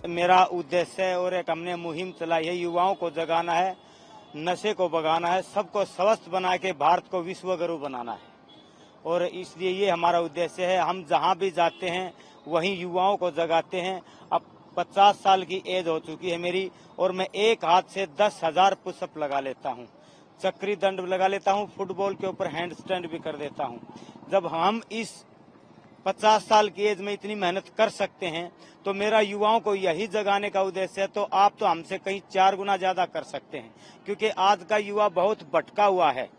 मेरा उद्देश्य है और एक हमने मुहिम चलाई है, युवाओं को जगाना है, नशे को भगाना है, सबको स्वस्थ बना के भारत को विश्व गुरु बनाना है। और इसलिए ये हमारा उद्देश्य है। हम जहाँ भी जाते हैं वहीं युवाओं को जगाते हैं। अब 50 साल की एज हो चुकी है मेरी और मैं एक हाथ से 10,000 पुशअप लगा लेता हूँ, चक्री दंड लगा लेता हूँ, फुटबॉल के ऊपर हैंड स्टैंड भी कर देता हूँ। जब हम इस 50 साल की एज में इतनी मेहनत कर सकते हैं तो मेरा युवाओं को यही जगाने का उद्देश्य है। तो आप तो हमसे कहीं 4 गुना ज्यादा कर सकते हैं, क्योंकि आज का युवा बहुत भटका हुआ है।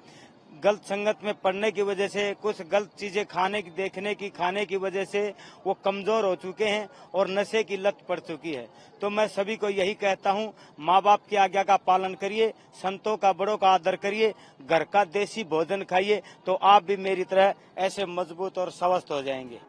गलत संगत में पड़ने की वजह से, कुछ गलत चीजें खाने की, देखने की, खाने की वजह से वो कमजोर हो चुके हैं और नशे की लत पड़ चुकी है। तो मैं सभी को यही कहता हूँ, माँ बाप की आज्ञा का पालन करिए, संतों का, बड़ों का आदर करिए, घर का देसी भोजन खाइए, तो आप भी मेरी तरह ऐसे मजबूत और स्वस्थ हो जाएंगे।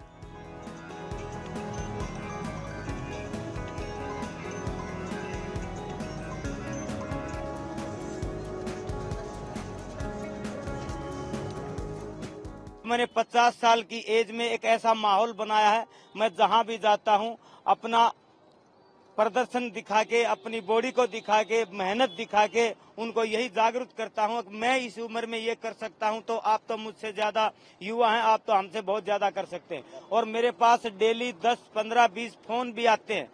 मैंने 50 साल की एज में एक ऐसा माहौल बनाया है, मैं जहां भी जाता हूं अपना प्रदर्शन दिखा के, अपनी बॉडी को दिखा के, मेहनत दिखा के उनको यही जागरूक करता हूं कि मैं इस उम्र में ये कर सकता हूं, तो आप तो मुझसे ज्यादा युवा हैं, आप तो हमसे बहुत ज्यादा कर सकते हैं। और मेरे पास डेली 10, 15, 20 फोन भी आते हैं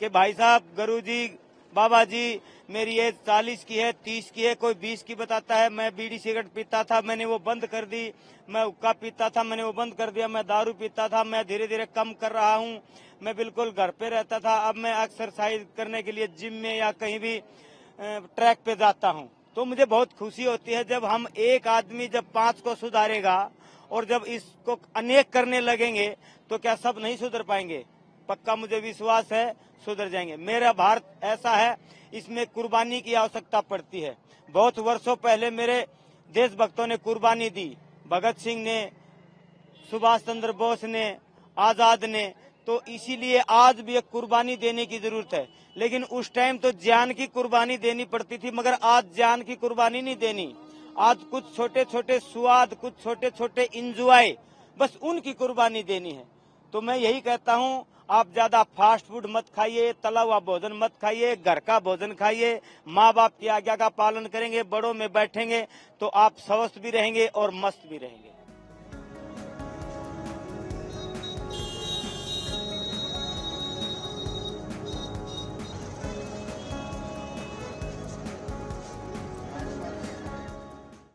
कि भाई साहब, गुरुजी, बाबा जी, मेरी एज 40 की है, 30 की है, कोई 20 की बताता है। मैं बीड़ी सिगरेट पीता था, मैंने वो बंद कर दी। मैं हुक्का पीता था, मैंने वो बंद कर दिया। मैं दारू पीता था, मैं धीरे धीरे कम कर रहा हूँ। मैं बिल्कुल घर पे रहता था, अब मैं एक्सरसाइज करने के लिए जिम में या कहीं भी ट्रैक पे जाता हूँ। तो मुझे बहुत खुशी होती है जब हम एक आदमी जब 5 को सुधारेगा और जब इसको अनेक करने लगेंगे तो क्या सब नहीं सुधर पाएंगे? पक्का मुझे विश्वास है सुधर जाएंगे। मेरा भारत ऐसा है, इसमें कुर्बानी की आवश्यकता पड़ती है। बहुत वर्षों पहले मेरे देशभक्तों ने कुर्बानी दी, भगत सिंह ने, सुभाष चंद्र बोस ने, आजाद ने। तो इसीलिए आज भी एक कुर्बानी देने की जरूरत है। लेकिन उस टाइम तो जान की कुर्बानी देनी पड़ती थी, मगर आज जान की कुर्बानी नहीं देनी। आज कुछ छोटे छोटे स्वाद, कुछ छोटे छोटे इंजॉय, बस उनकी कुर्बानी देनी है। तो मैं यही कहता हूँ, आप ज्यादा फास्ट फूड मत खाइए, तला हुआ भोजन मत खाइए, घर का भोजन खाइए। माँ बाप की आज्ञा का पालन करेंगे, बड़ों में बैठेंगे तो आप स्वस्थ भी रहेंगे और मस्त भी रहेंगे।